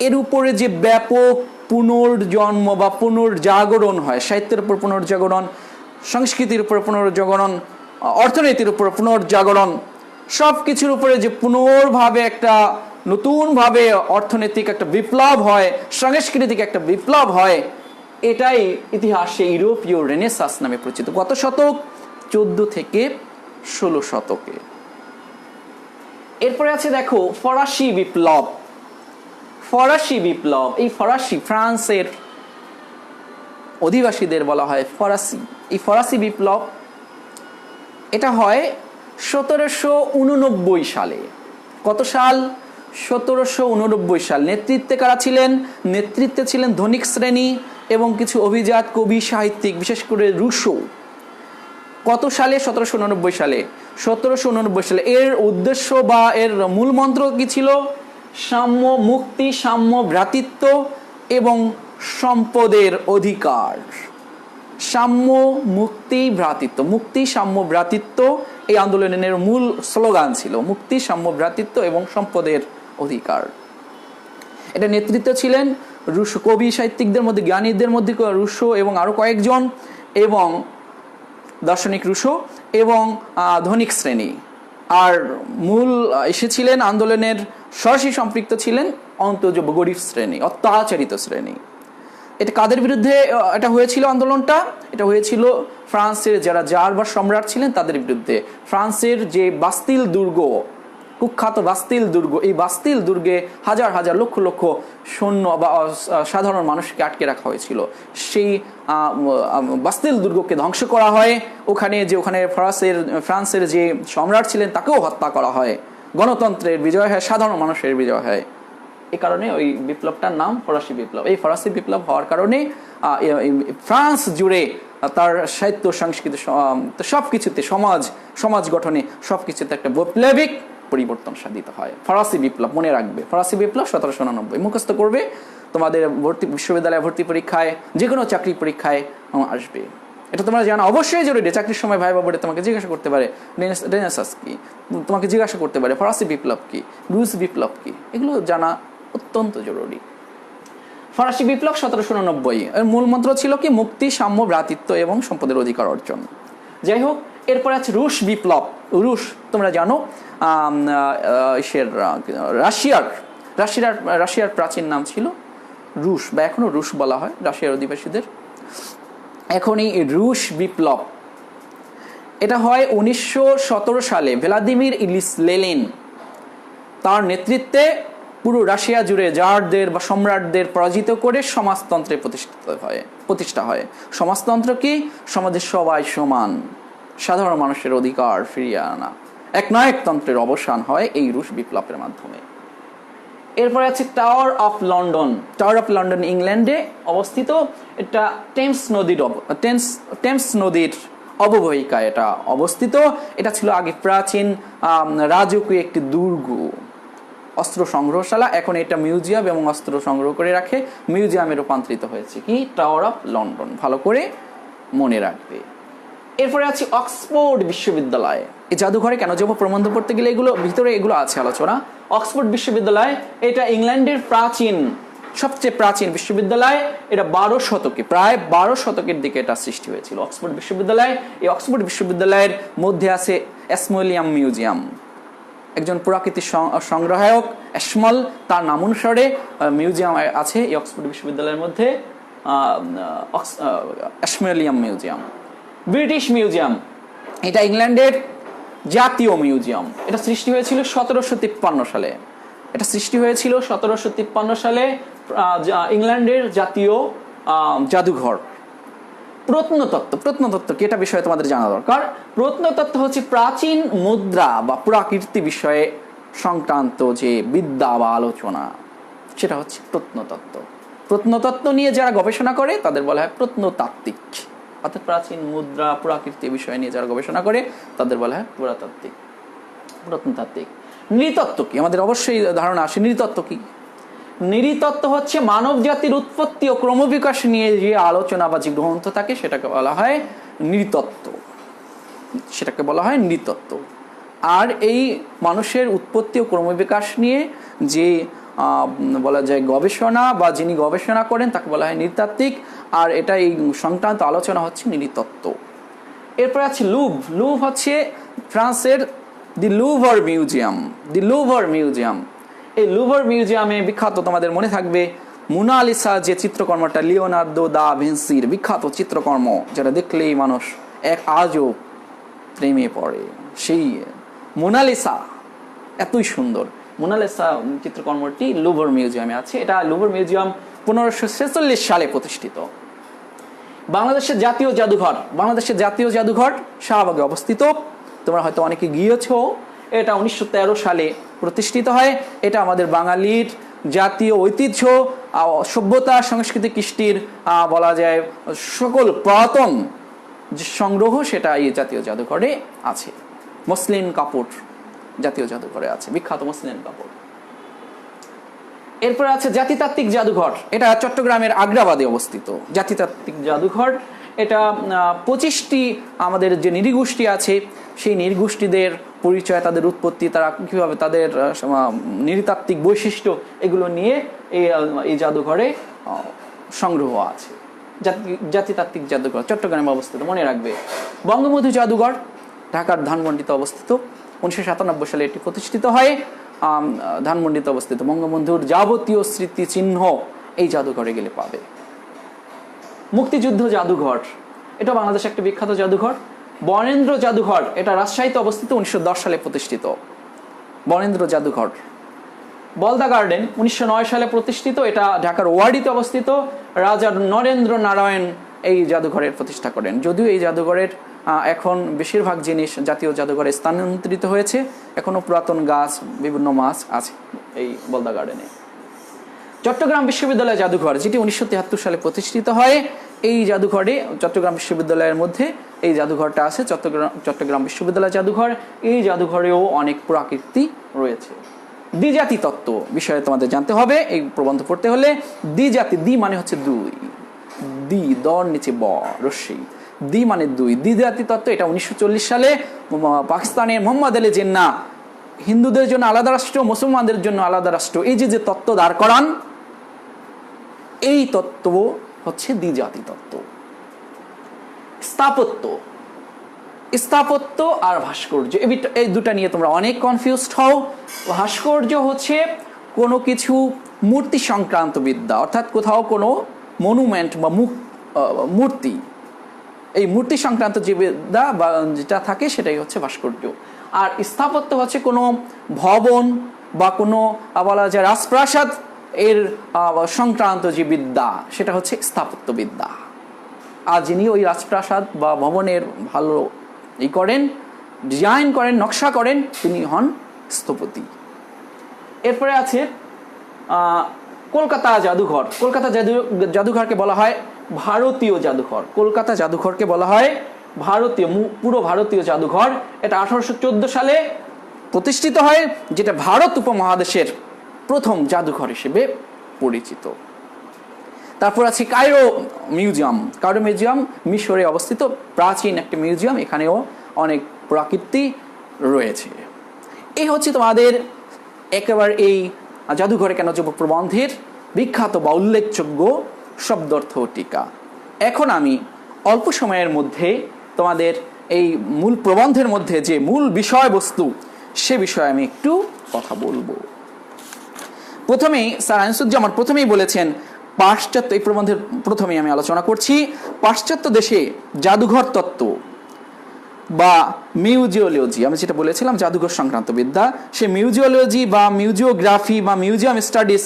এর উপরে যে ব্যাপক পুনর্জন্ম বা পুনর্জাগরণ হয়, সাহিত্যের উপর পুনর্জাগরণ, সংস্কৃতির উপর পুনর্জাগরণ, অর্থনীতির উপর পুনর্জাগরণ, সব কিছুর উপরে যে পুনর্ভাবে একটা নতুনভাবে অর্থনৈতিক একটা বিপ্লব হয়, সাংস্কৃতিক একটা বিপ্লব হয়, এটাই ইতিহাসে ইউরোপীয় রেনেসাঁস নামে পরিচিত। কত শতক? 14 থেকে 16 শতকে। এরপরে আছে দেখো ফরাসি বিপ্লব। ফরাসি বিপ্লব, এই ফরাসি, ফ্রান্সের অধিবাসীদের বলা হয় ফরাসি। এই ফরাসি বিপ্লব এটা হয় 1789 সালে। কত সাল? 1789 সাল। নেতৃত্বে কারা ছিলেন? নেতৃত্বে ছিলেন ধনিক শ্রেণী এবং কিছু অভিজাত কবি সাহিত্যিক, বিশেষ করে রুশো। কত সালে? 1789 সালে। 1789 সালে। এর উদ্দেশ্য বা এর মূল মন্ত্র কি ছিল? সাম্য, মুক্তি, সাম্য, ভ্রাতৃত্ব এবং সম্পদের অধিকার। সাম্য, মুক্তি, ভ্রাতৃত্ব। মুক্তি, সাম্য, ভ্রাতৃত্ব এই আন্দোলনের মূল স্লোগান ছিল। মুক্তি, সাম্য, ভ্রাতৃত্ব এবং সম্পদের অধিকার। এটা নেতৃত্ব ছিলেন রুশো, কবি সাহিত্যিকদের মধ্যে, জ্ঞানীদের মধ্যে রুশো এবং আরো কয়েকজন। এবং দার্শনিক রুশো এবং ধনিক শ্রেণী। আর মূল এসেছিলেন আন্দোলনের সরাসরি সম্পৃক্ত ছিলেন অন্তজ গরিব শ্রেণী, অত্যাচারিত শ্রেণী। এটা কাদের বিরুদ্ধে এটা হয়েছিল আন্দোলনটা? এটা হয়েছিল ফ্রান্সের যারা জার বা সম্রাট ছিলেন তাদের বিরুদ্ধে। ফ্রান্সের যে বাস্তিল দুর্গ, কুখ্যাত বাস্তিল দুর্গ, এই বাস্তিল দুর্গে হাজার হাজার লক্ষ লক্ষ সৈন্য বা সাধারণ মানুষকে আটকে রাখা হয়েছিল। সেই বাস্তিল দুর্গকে ধ্বংস করা হয়। ওখানে ফ্রান্সের যে সম্রাট ছিলেন তাকেও হত্যা করা হয়। গণতন্ত্রের বিজয় হয়, সাধারণ মানুষের বিজয় হয়। এই কারণে ওই বিপ্লবটার নাম ফরাসি বিপ্লব। এই ফরাসি বিপ্লব হওয়ার কারণে ফ্রান্স জুড়ে তার সাহিত্য, সংস্কৃতি, সব কিছুতে, সমাজ গঠনে সব কিছুতে একটা বৈপ্লবিক পরিবর্তন সাধিত হয়। ফরাসি বিপ্লব মনে রাখবে, ফরাসি বিপ্লব 1789 মুখস্থ করবে। তোমাদের বিশ্ববিদ্যালয়ে ভর্তি পরীক্ষায়, যে কোনো চাকরি পরীক্ষায় আসবে। এটা তোমরা জানা অবশ্যই জরুরি। চাকরির সময় ভাই বাবুরে তোমাকে জিজ্ঞাসা করতে পারে রেনেসাঁস কি, তোমাকে জিজ্ঞাসা করতে পারে ফরাসি বিপ্লব কি, রুশ বিপ্লব কি, এগুলো জানা অত্যন্ত জরুরি। ফরাসি বিপ্লব 1789 এর মূল মন্ত্র ছিল কি? মুক্তি, সাম্য, ভ্রাতৃত্ব এবং সম্পদের অধিকার অর্জন। যাই হোক, এরপর আছে রুশ বিপ্লব। রুশ তোমরা জানো রাশিয়ার প্রাচীন নাম ছিল রুশ, বা এখনো রুশ বলা হয় রাশিয়ার অধিবাসীদের। এখন এই রুশ বিপ্লব এটা হয় 1917 সালে ভ্লাদিমির ইলিচ লেনিন তার নেতৃত্বে পুরো রাশিয়া জুড়ে জারদের বা সম্রাটদের পরাজিত করে সমাজতন্ত্রে প্রতিষ্ঠা হয়। সমাজতন্ত্র কি? সমাজের সবাই সমান, সাধারণ মানুষের অধিকার ফিরিয়ে আনা, একনায়কতন্ত্রের অবসান হয় এই রুশ বিপ্লবের মাধ্যমে। এরপরে আছে tower of London. Tower of London ইংল্যান্ডে অবস্থিত। এটা টেমস নদীর অববাহিকায় এটা অবস্থিত। এটা ছিল আগে প্রাচীন রাজকীয় একটি দুর্গ, অস্ত্র সংগ্রহশালা। এখন এটা মিউজিয়াম এবং অস্ত্র সংগ্রহ করে রাখে, মিউজিয়ামে রূপান্তরিত হয়েছে। কি? Tower of London. ভালো করে মনে রাখবে। এরপরে আছে অক্সফোর্ড বিশ্ববিদ্যালয়। এই জাদুঘরে কেন যাবো? প্রবন্ধ পড়তে গেলে ভিতরে এগুলো আছে আলোচনা। অক্সফোর্ড বিশ্ববিদ্যালয় এটা ইংল্যান্ডের সবচেয়ে প্রাচীন বিশ্ববিদ্যালয়। এটা 12 শতকে, প্রায় 12 শতকের দিকে এটা সৃষ্টি হয়েছিল অক্সফোর্ড বিশ্ববিদ্যালয়। এই অক্সফোর্ড বিশ্ববিদ্যালয়ের মধ্যে আছে অ্যাসমোলিয়াম মিউজিয়াম। একজন পুরাকীর্তি সংগ্রাহক অ্যাসমল, তার নাম অনুসারে মিউজিয়াম আছে এই অক্সফোর্ড বিশ্ববিদ্যালয়ের মধ্যে, অ্যাসমোলিয়াম মিউজিয়াম। ব্রিটিশ মিউজিয়াম এটা ইংল্যান্ডের জাতীয় মিউজিয়াম। এটা সৃষ্টি হয়েছিল 1753 সালে। এটা সৃষ্টি হয়েছিল 1753 সালে ইংল্যান্ডের জাতীয় জাদুঘর। প্রত্নতত্ত্ব কি? এটা বিষয়ে তোমাদের জানা দরকার। প্রত্নতত্ত্ব হচ্ছে প্রাচীন মুদ্রা বা পুরাকীর্তি বিষয়ে সংক্রান্ত যে বিদ্যা বা আলোচনা, সেটা হচ্ছে প্রত্নতত্ত্ব। প্রত্নতত্ত্ব নিয়ে যারা গবেষণা করে তাদের বলা হয় প্রত্নতাত্ত্বিক। অর্থাৎ প্রাচীন মুদ্রা, পুরাকীর্তি বিষয় নিয়ে যারা গবেষণা করে তাদের বলা হয় প্রত্নতাত্ত্বিক। নৃতত্ত্ব কি? আমাদের অবশ্যই ধারণা আসে নৃতত্ত্ব কি। নৃতত্ত্ব হচ্ছে মানব জাতির উৎপত্তি ও ক্রমবিকাশ নিয়ে যে আলোচনা বা যে গ্রন্থ থাকে সেটাকে বলা হয় নৃতত্ত্ব। আর এই মানুষের উৎপত্তি ও ক্রমবিকাশ নিয়ে যে বলা যায় গবেষণা বা যিনি গবেষণা করেন তাকে বলা হয় নৃতাত্ত্বিক। আর এটা এই সংক্রান্ত আলোচনা হচ্ছে নৃতত্ত্ব। এরপর আছে লুভ হচ্ছে ফ্রান্সের দি লুভর মিউজিয়াম। এই লুভর মিউজিয়ামে বিখ্যাত, তোমাদের মনে থাকবে, মোনালিসা যে চিত্রকর্মটা, লিওনার্দো দা ভিঞ্চির বিখ্যাত চিত্রকর্ম, যেটা দেখলেই মানুষ আজও প্রেমে পড়ে। সেই মোনালিসা এতই সুন্দর মোনালিসা চিত্রকর্মটি লুভর মিউজিয়ামে আছে। এটা লুভর মিউজিয়াম 1546 সালে প্রতিষ্ঠিত। বাংলাদেশের জাতীয় জাদুঘর শাহবাগে অবস্থিত। তোমরা হয়তো অনেকে গিয়েছো। এটা 1913 সালে প্রতিষ্ঠিত হয়। এটা আমাদের বাঙালির জাতীয় ঐতিহ্য, সভ্যতা, সংস্কৃতি, কৃষ্টির বলা যায় সকল পুরাতন যে সংগ্রহ সেটা এই জাতীয় জাদুঘরে আছে। মসলিন কাপড় জাতীয় জাদুঘরে আছে, বিখ্যাত মসলিন কাপড়। এরপর আছে জাতিতাত্ত্বিক জাদুঘর। এটা চট্টগ্রামের আগ্রাবাদে অবস্থিত জাতিতাত্ত্বিক জাদুঘর। এটা 25টি আমাদের যে নৃগোষ্ঠী আছে সেই নৃগোষ্ঠীদের পরিচয়, তাদের উৎপত্তি, তারা কীভাবে তাদের নৃতাত্ত্বিক বৈশিষ্ট্য, এগুলো নিয়ে এই জাদুঘরে সংগ্রহ আছে। জাতিতাত্ত্বিক জাদুঘর চট্টগ্রামে অবস্থিত, মনে রাখবে। বঙ্গবন্ধু জাদুঘর ঢাকার ধানমন্ডিতে অবস্থিত, 1997 সালে এটি প্রতিষ্ঠিত হয়। ধানমন্ডিতে অবস্থিত বঙ্গবন্ধুর যাবতীয় স্মৃতিচিহ্ন এই জাদুঘরে গেলে পাবে। মুক্তিযুদ্ধ জাদুঘর, এটা বাংলাদেশ একটা বিখ্যাত জাদুঘর। বরেন্দ্র জাদুঘর, এটা রাজশাহীতে অবস্থিত, 1910 সালে প্রতিষ্ঠিত বরেন্দ্র জাদুঘর। বলদা গার্ডেন 1909 সালে প্রতিষ্ঠিত, এটা ঢাকার ওয়ারডিতে অবস্থিত। রাজা নরেন্দ্র নারায়ণ এই জাদুঘরের প্রতিষ্ঠা করেন। যদিও এই জাদুঘরের এখন বেশিরভাগ জিনিস জাতীয় জাদুঘরে স্থানান্তরিত হয়েছে, এখনো পুরাতন গাছ, বিভিন্ন মাছ আছে এই বলদা গার্ডেনে। চট্টগ্রাম বিশ্ববিদ্যালয় জাদুঘর, যেটি 1973 সালে প্রতিষ্ঠিত হয়। এই জাদুঘরে চট্টগ্রাম বিশ্ববিদ্যালয়ের মধ্যে এই জাদুঘরটা আছে, চট্টগ্রাম বিশ্ববিদ্যালয় জাদুঘর। এই জাদুঘরেও অনেক পুরাকীর্তি রয়েছে। দ্বিজাতি তত্ত্ব বিষয়ে তোমাদের জানতে হবে এই প্রবন্ধ পড়তে হলে। দ্বিজাতি, দ্বি মানে হচ্ছে দুই, দ্বি দর নিচে ব রশ্মি, দ্বি মানে দুই। দ্বিজাতি তত্ত্ব, এটা 1940 সালে পাকিস্তানের মোহাম্মদ আলী জিন্নাহ হিন্দুদের জন্য আলাদা রাষ্ট্র, মুসলমানদের জন্য আলাদা রাষ্ট্র, এই যে তত্ত্ব দাঁড় করান, এই তত্ত্ব হচ্ছে দ্বিজাতি তত্ত্ব। স্থাপত্য, স্থাপত্য আর ভাস্কর্য, এই দুটা নিয়ে তোমরা অনেক কনফিউজড হও। ভাস্কর্য হচ্ছে কোনো কিছু মূর্তি সংক্রান্ত বিদ্যা, অর্থাৎ কোথাও কোনো মনুমেন্ট বা মূর্তি, এই মূর্তি সংক্রান্ত যে বিদ্যা বা যেটা থাকে সেটাই হচ্ছে ভাস্কর্য। আর স্থাপত্য হচ্ছে কোনো ভবন বা কোনো বলা যায় রাজপ্রাসাদ এর সংক্রান্ত যে বিদ্যা, সেটা হচ্ছে স্থাপত্য বিদ্যা। আর যিনি ওই রাজপ্রাসাদ বা ভবনের ভালো করেন, ডিজাইন করেন, নকশা করেন, তিনি হন স্থপতি। এরপরে আছে কলকাতা জাদুঘর। কলকাতা জাদুঘরকে বলা হয় ভারতীয় জাদুঘর। কলকাতা জাদুঘরকে বলা হয় ভারতীয়, পুরো ভারতীয় জাদুঘর। এটা 1814 সালে প্রতিষ্ঠিত হয়, যেটা ভারত উপমহাদেশের প্রথম জাদুঘর হিসেবে পরিচিত। তারপর আছে কায়রো মিউজিয়াম। কায়রো মিউজিয়াম মিশরে অবস্থিত প্রাচীন একটা মিউজিয়াম, এখানেও অনেক প্রাকৃতি রয়েছে। এই হচ্ছে তোমাদের একেবারে এই জাদুঘরে কেন যাব প্রবন্ধের বিখ্যাত বা উল্লেখযোগ্য শব্দার্থ টিকা। এখন আমি অল্প সময়ের মধ্যে তোমাদের এই মূল প্রবন্ধের মধ্যে যে মূল বিষয়বস্তু, সে বিষয়ে আমি একটু কথা বলবো। প্রথমেই স্যার আনিসুজ্জামান প্রথমেই বলেছেন পাশ্চাত্য, এই প্রবন্ধের প্রথমেই আমি আলোচনা করছি পাশ্চাত্য দেশে জাদুঘর তত্ত্ব বা মিউজিওলজি, আমি যেটা বলেছিলাম জাদুঘর সংক্রান্ত বিদ্যা, সে মিউজিওলজি বা মিউজিওগ্রাফি বা মিউজিয়াম স্টাডিজ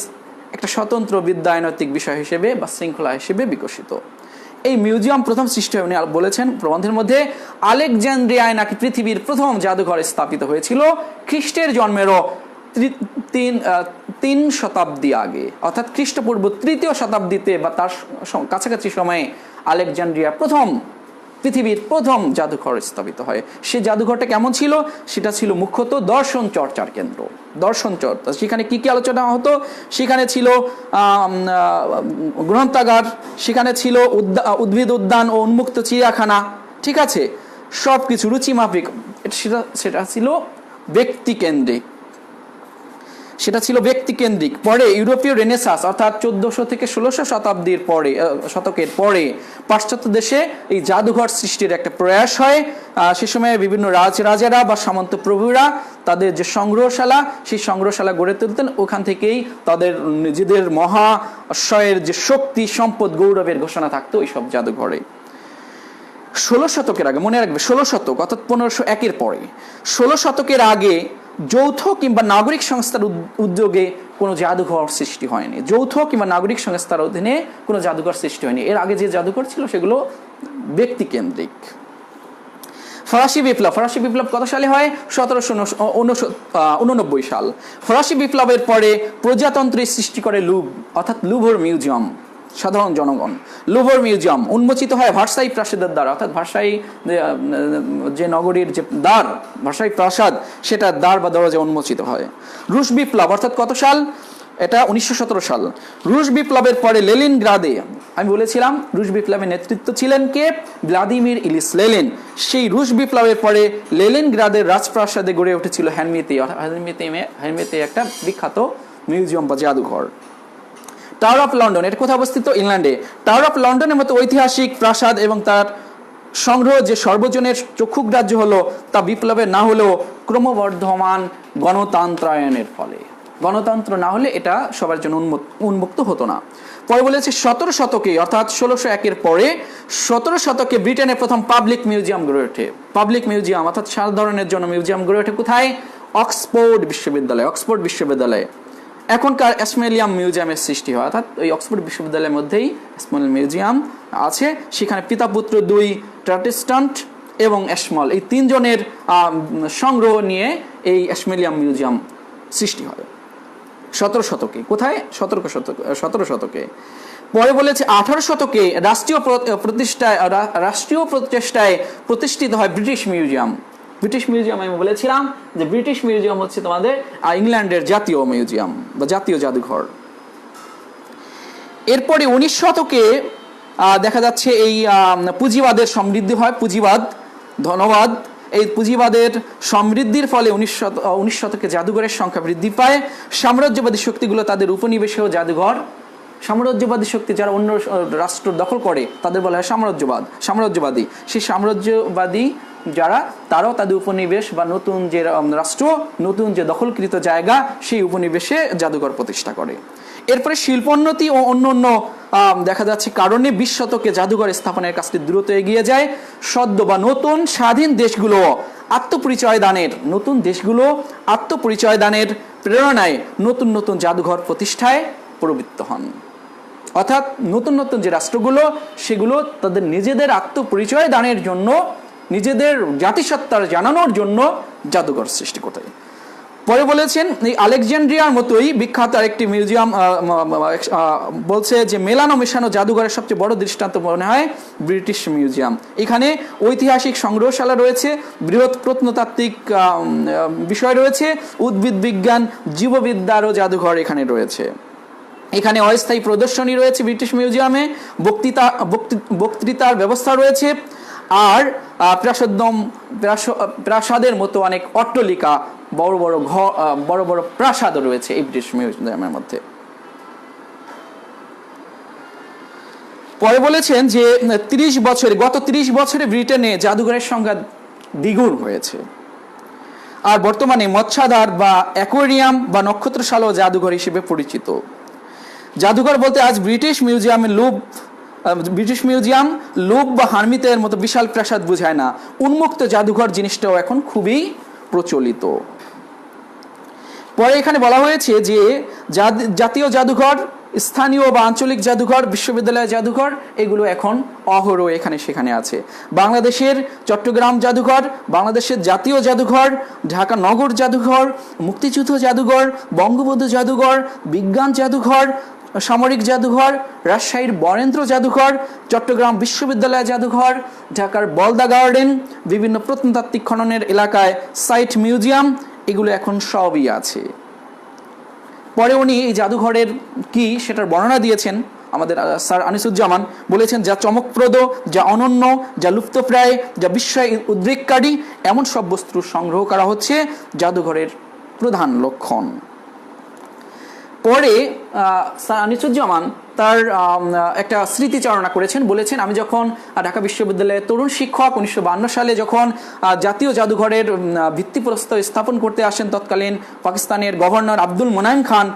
একটা স্বতন্ত্র বিদ্যায়নৈতিক বিষয় হিসেবে বা শৃঙ্খলা হিসেবে বিকশিত। এই মিউজিয়াম প্রথম সৃষ্টি হয়, উনি বলেছেন প্রবন্ধের মধ্যে, আলেকজান্দ্রিয়ায় নাকি পৃথিবীর প্রথম জাদুঘর স্থাপিত হয়েছিল খ্রিস্টের জন্মেরও 3 শতাব্দী আগে, অর্থাৎ খ্রিস্টপূর্ব 3য় শতাব্দীতে বা তার কাছাকাছি সময়ে আলেকজান্দ্রিয়া পৃথিবীর প্রথম জাদুঘর স্থাপিত হয়। সে জাদুঘরটা কেমন ছিল? সেটা ছিল মুখ্যত দর্শন চর্চার কেন্দ্র, দর্শন চর্চা। সেখানে কি কি আলোচনা হতো? সেখানে ছিল গ্রন্থাগার, সেখানে ছিল উদ্ভিদ উদ্যান ও উন্মুক্ত চিড়িয়াখানা, ঠিক আছে, সব কিছু রুচিমাফিক। সেটা ছিল ব্যক্তিকেন্দ্রিক, সেটা ছিল ব্যক্তিকেন্দ্রিক। পরে ইউরোপীয় রেনেসাঁস অর্থাৎ 1400 থেকে 1600 শতকের পরে পাশ্চাত্য দেশে এই জাদুঘর সৃষ্টির একটা প্রয়াস হয়। সে সময় বিভিন্ন রাজারা বা সামন্ত প্রভুরা তাদের যে সংগ্রহশালা, সেই সংগ্রহশালা গড়ে তুলতেন। ওখান থেকেই তাদের নিজেদের মহাশয়ের যে শক্তি, সম্পদ, গৌরবের ঘোষণা থাকতো ওই সব জাদুঘরে। 16 শতকের আগে, মনে রাখবে 16 শতক অর্থাৎ 1501 পরে, 16 শতকের আগে যৌথ কিংবা নাগরিক সংস্থার উদ্যোগে কোনো জাদুঘর সৃষ্টি হয়নি। যৌথ কিংবা নাগরিক সংস্থার অধীনে কোনো জাদুঘর সৃষ্টি হয়নি। এর আগে যে জাদুঘর ছিল সেগুলো ব্যক্তিকেন্দ্রিক। ফরাসি বিপ্লব কত সালে হয়? 1789 সাল। ফরাসি বিপ্লবের পরে প্রজাতন্ত্রের সৃষ্টি করে অর্থাৎ লুভর মিউজিয়াম। সাধারণ জনগণ লুভর মিউজিয়াম উন্মোচিত হয় ভার্সাই প্রাসাদের দ্বার, অর্থাৎ ভার্সাই যে নগরীর যে দ্বার, ভার্সাই প্রাসাদ, সেটা দ্বার বা দরজা উন্মোচিত হয়। রুশ বিপ্লব অর্থাৎ কত সাল? এটা 1917 সাল। রুশ বিপ্লবের পরে লেনিনগ্রাদে, আমি বলেছিলাম রুশ বিপ্লবের নেতৃত্ব ছিলেন কে? Vladimir Ilyich Lenin. সেই রুশ বিপ্লবের পরে লেনিনগ্রাদের রাজপ্রাসাদে গড়ে উঠেছিল হ্যানমিতে একটা বিখ্যাত মিউজিয়াম বা জাদুঘর। টাওয়ার অফ লন্ডন, এটা কোথায় অবস্থিত? ইংল্যান্ডে। টাওয়ার অফ লন্ডনের মতো ঐতিহাসিক প্রাসাদ এবং তার সংগ্রহ যে সর্বজনের চক্ষুগ্রাহ্য হলো, তা বিপ্লবের না হলেও ক্রমবর্ধমান গণতন্ত্রায়নের ফলে। গণতন্ত্র না হলে এটা সবার জন্য উন্মুক্ত হতো না। পরে বলেছে 17 শতকে অর্থাৎ 1601-এর পরে 17 শতকে ব্রিটেনের প্রথম পাবলিক মিউজিয়াম গড়ে ওঠে। পাবলিক মিউজিয়াম অর্থাৎ সাধারণের জন্য মিউজিয়াম গড়ে ওঠে কোথায়? অক্সফোর্ড বিশ্ববিদ্যালয়। অক্সফোর্ড বিশ্ববিদ্যালয়ে এখনকার অ্যাসমেলিয়াম মিউজিয়ামের সৃষ্টি হয়, অর্থাৎ ওই অক্সফোর্ড বিশ্ববিদ্যালয়ের মধ্যেই অ্যাসমেলিয়াম মিউজিয়াম আছে। সেখানে পিতা পুত্র দুই ট্রাটিস্টান্ট এবং অ্যাশমল এই তিনজনের সংগ্রহ নিয়ে এই অ্যাসমেলিয়াম মিউজিয়াম সৃষ্টি হয় 17 শতকে। কোথায়? 17 শতকে। পরে বলেছে 18 শতকে রাষ্ট্রীয় প্রচেষ্টায় প্রতিষ্ঠিত হয় ব্রিটিশ মিউজিয়াম। ব্রিটিশ মিউজিয়াম আমি বলেছিলাম যে ব্রিটিশ মিউজিয়াম হচ্ছে তোমাদের ইংল্যান্ডের জাতীয় মিউজিয়াম বা জাতীয় জাদুঘর। এরপরে 19 শতকে দেখা যাচ্ছে এই পুঁজিবাদের সমৃদ্ধি হয়। পুঁজিবাদ, ধনবাদ, এই পুঁজিবাদের সমৃদ্ধির ফলে 19 শতকে জাদুঘরের সংখ্যা বৃদ্ধি পায়। সাম্রাজ্যবাদী শক্তিগুলো তাদের উপনিবেশেও জাদুঘর, সাম্রাজ্যবাদী শক্তি যারা অন্য রাষ্ট্র দখল করে তাদের বলা হয় সাম্রাজ্যবাদী। সেই সাম্রাজ্যবাদী যারা তারাও তাদের উপনিবেশ বা নতুন যে রাষ্ট্র, নতুন যে দখলকৃত জায়গা, সেই উপনিবেশে জাদুঘর প্রতিষ্ঠা করে। এরপরে শিল্পোন্নতি ও অন্য দেখা যাচ্ছে কারণে 20 শতকে জাদুঘর স্থাপনের কাজটি দ্রুত এগিয়ে যায়। সদ্য বা নতুন স্বাধীন দেশগুলো আত্মপরিচয় দানের প্রেরণায় নতুন নতুন জাদুঘর প্রতিষ্ঠায় প্রবৃত্ত হন। অর্থাৎ নতুন নতুন যে রাষ্ট্রগুলো সেগুলো তাদের নিজেদের আত্মপরিচয় দানের জন্য, নিজেদের জাতিসত্তার জানানোর জন্য জাদুঘর সৃষ্টি করতে। পরে বলেছেন এই আলেকজান্দ্রিয়ার মতোই বিখ্যাত আরেকটি মিউজিয়াম বলছে যে মেলানো মেশানো জাদুঘরের সবচেয়ে বড় দৃষ্টান্ত মনে হয় ব্রিটিশ মিউজিয়াম। এখানে ঐতিহাসিক সংগ্রহশালা রয়েছে, বৃহৎ প্রত্নতাত্ত্বিক বিষয় রয়েছে, উদ্ভিদ বিজ্ঞান, জীববিদ্যারও জাদুঘর এখানে রয়েছে। এখানে অস্থায়ী প্রদর্শনী রয়েছে ব্রিটিশ মিউজিয়ামে, বক্তৃতার ব্যবস্থা রয়েছে, আর প্রাসাদের মতো অনেক অট্টালিকা, বড় বড় প্রাসাদ রয়েছে এই ব্রিটিশ মিউজিয়ামের মধ্যে। পরে বলেছেন যে গত 30 বছরে ব্রিটেনে জাদুঘরের সংখ্যা দ্বিগুণ হয়েছে। আর বর্তমানে মৎস্যাধার বা অ্যাকোয়ারিয়াম বা নক্ষত্রশালা জাদুঘর হিসেবে পরিচিত। জাদুঘর বলতে আজ ব্রিটিশ মিউজিয়াম লুভ বা হারমিতের মতো বিশাল প্রাসাদ বোঝায় না। উন্মুক্ত জাদুঘর জিনিসটাও এখন খুবই প্রচলিত। পরে এখানে বলা হয়েছে যে জাতীয় জাদুঘর, স্থানীয় বা আঞ্চলিক জাদুঘর, বিশ্ববিদ্যালয় জাদুঘর, এগুলো এখন অহরহ এখানে সেখানে আছে। বাংলাদেশের চট্টগ্রাম জাদুঘর, বাংলাদেশের জাতীয় জাদুঘর, ঢাকা নগর জাদুঘর, মুক্তিযুদ্ধ জাদুঘর, বঙ্গবন্ধু জাদুঘর, বিজ্ঞান জাদুঘর, সামরিক জাদুঘর, রাজশাহীর বরেন্দ্র জাদুঘর, চট্টগ্রাম বিশ্ববিদ্যালয় জাদুঘর, ঢাকার বলদা গার্ডেন, বিভিন্ন প্রত্নতাত্ত্বিক খননের এলাকায় সাইট মিউজিয়াম, এগুলো এখন সবই আছে। পরে উনি এই জাদুঘরের কি সেটার বর্ণনা দিয়েছেন আমাদের স্যার আনিসুজ্জামান। বলেছেন যা চমকপ্রদ, যা অনন্য, যা লুপ্তপ্রায়, যা বিস্ময় উদ্রেককারী, এমন সব বস্তু সংগ্রহ করা হচ্ছে জাদুঘরের প্রধান লক্ষণ। পরে স্যার আনিসুজ্জামান তার একটা স্মৃতিচারণা করেছেন। বলেছেন আমি যখন ঢাকা বিশ্ববিদ্যালয়ের তরুণ শিক্ষক 1952 সালে যখন জাতীয় জাদুঘরের ভিত্তিপ্রস্তর স্থাপন করতে আসেন তৎকালীন পাকিস্তানের গভর্নর আব্দুল মোনায়েম খান,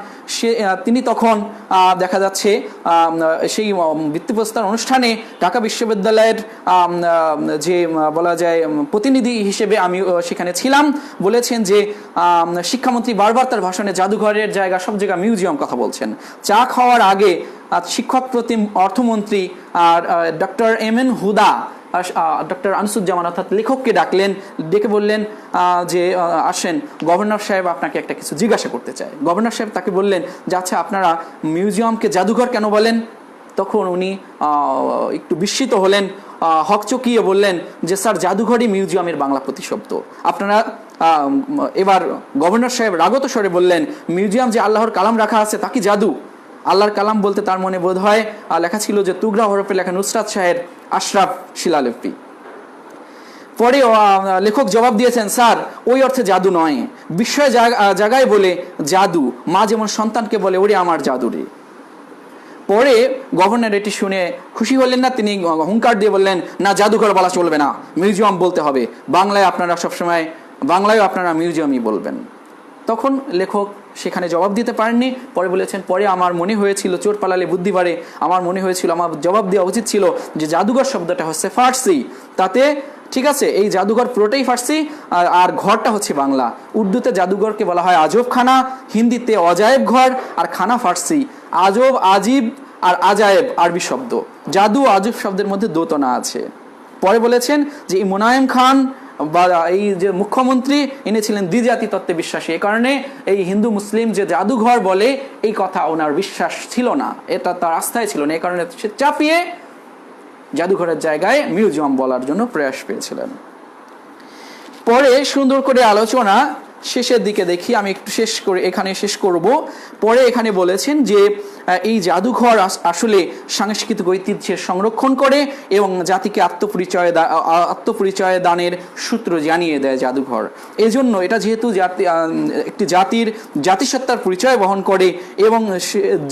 তিনি তখন দেখা যাচ্ছে সেই ভিত্তিপ্রস্তর অনুষ্ঠানে ঢাকা বিশ্ববিদ্যালয়ের যে বলা যায় প্রতিনিধি হিসেবে আমি সেখানে ছিলাম। বলেছেন যে শিক্ষামন্ত্রী বারবার তার ভাষণে জাদুঘরের জায়গা, সব জায়গায় মিউজিয়াম কথা বলছেন। চা খাওয়ার আগে শিক্ষক প্রতিম অর্থমন্ত্রী ডক্টর এম.এন. হুদা ডক্টর আনিসুজ্জামান অর্থাৎ লেখককে ডাকলেন, ডেকে বললেন যে আসেন, গভর্নর সাহেব আপনাকে একটা কিছু জিজ্ঞাসা করতে চায়। গভর্নর সাহেব তাকে বললেন যে আচ্ছা আপনারা মিউজিয়ামকে জাদুঘর কেন বলেন? তখন উনি একটু বিস্মিত হলেন, হকচকিয়ে বললেন যে স্যার জাদুঘরই মিউজিয়ামের বাংলা প্রতিশব্দ। আপনারা এবার গভর্নর সাহেব রাগত স্বরে বললেন মিউজিয়াম যে আল্লাহর কালাম রাখা আছে তা কি জাদু? আল্লাহর কালাম বলতে তার মনে বোধ হয় লেখা ছিল যে তুগরা হরফে লেখা নুসরাত শাহের আশরাফ শিলালিপি। পরে লেখক জবাব দিয়েছেন স্যার ওই অর্থে জাদু নয়, বিস্ময় জায়গায় বলে জাদু, মা যেমন সন্তানকে বলে ওরে আমার জাদু রে। পরে গভর্নর এটি শুনে খুশি হলেন না, তিনি হুঙ্কার দিয়ে বললেন, না, জাদুঘর বলা চলবে না, মিউজিয়াম বলতে হবে, বাংলায় আপনারা সবসময় বাংলায়ও আপনারা মিউজিয়ামই বলবেন। তখন লেখক সেখানে জবাব দিতে পারেননি। পরে বলেছেন, পরে আমার মনে হয়েছিল, চোর পালালে বুদ্ধি বাড়ে, আমার মনে হয়েছিল আমার জবাব দেওয়া উচিত ছিল যে জাদুঘর শব্দটা হচ্ছে ফার্সি, তাতে ঠিক আছে এই জাদুঘর পুরোটাই ফার্সি আর ঘরটা হচ্ছে বাংলা। উর্দুতে জাদুঘরকে বলা হয় আজব খানা, হিন্দিতে অজায়েব ঘর, আর খানা ফার্সি। আজব, আজিব আর আজায়েব আরবি শব্দ, জাদু আজব শব্দের মধ্যে দোতনা আছে। পরে বলেছেন যে এই মুনায়েম খান বা এই যে মুখ্যমন্ত্রী, ইনি ছিলেন দ্বিজাতি তত্ত্বে বিশ্বাসী, এই কারণে এই হিন্দু মুসলিম যে জাদুঘর বলে এই কথা ওনার বিশ্বাস ছিল না, এটা তার আস্থায় ছিল না, এই কারণে সে চাপিয়ে জাদুঘরের জায়গায় মিউজিয়াম বলার জন্য প্রয়াস পেয়েছিলেন। পরে সুন্দর করে আলোচনা শেষের দিকে দেখি, আমি একটু এখানে শেষ করব। পরে এখানে বলেছেন যে এই জাদুঘর আসলে সাংস্কৃতিক ঐতিহ্যের সংরক্ষণ করে এবং জাতিকে আত্মপরিচয় দানের সূত্র জানিয়ে দেয় জাদুঘর। এজন্য এটা যেহেতু একটি জাতির জাতিসত্তার পরিচয় বহন করে এবং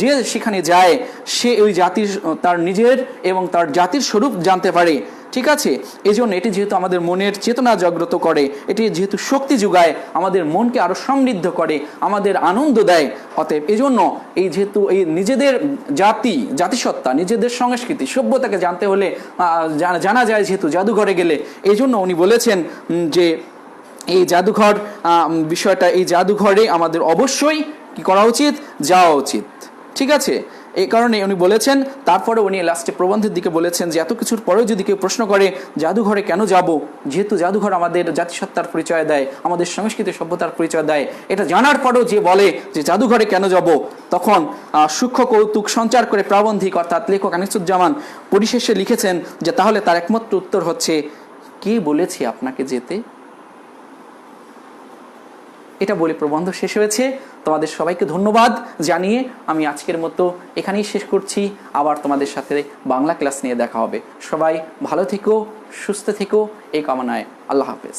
যে সেখানে যায় সে ওই জাতির তার নিজের এবং তার জাতির স্বরূপ জানতে পারে, ঠিক আছে। এই জন্য এটি যেহেতু আমাদের মনের চেতনা জাগ্রত করে, এটি যেহেতু শক্তি যোগায়, আমাদের মনকে আরো সমৃদ্ধ করে, আমাদের আনন্দ দেয়, অতএব এই জন্য এই যেহেতু এই নিজেদের জাতিসত্তা, নিজেদের সংস্কৃতি, সভ্যতাকে জানতে হলে জানা যায় যেহেতু জাদুঘরে গেলে, এই জন্য উনি বলেছেন যে এই জাদুঘর বিষয়টা, এই জাদুঘরে আমাদের অবশ্যই কি করা উচিত, যাওয়া উচিত, ঠিক আছে। এই কারণে উনি বলেছেন, তারপরে উনি লাস্টে প্রবন্ধের দিকে বলেছেন যে এত কিছুর পরেও যদি কেউ প্রশ্ন করে জাদুঘরে কেন যাব, যেহেতু জাদুঘর আমাদের জাতিসত্তার পরিচয় দেয়, আমাদের সংস্কৃতি সভ্যতার পরিচয় দেয়, এটা জানার পরেও যে বলে যে জাদুঘরে কেন যাব, তখন সূক্ষ্ম কৌতুক সঞ্চার করে প্রাবন্ধিক অর্থাৎ লেখক আনিসুজ্জামান পরিশেষে লিখেছেন যে তাহলে তার একমাত্র উত্তর হচ্ছে, কে বলেছে আপনাকে যেতে। এটা বলে প্রবন্ধ শেষ হয়েছে। তোমাদের সবাইকে ধন্যবাদ জানিয়ে আমি আজকের মতো এখানেই শেষ করছি। আবার তোমাদের সাথে বাংলা ক্লাস নিয়ে দেখা হবে। সবাই ভালো থেকো, সুস্থ থেকো, এই কামনায়। আল্লাহ হাফেজ।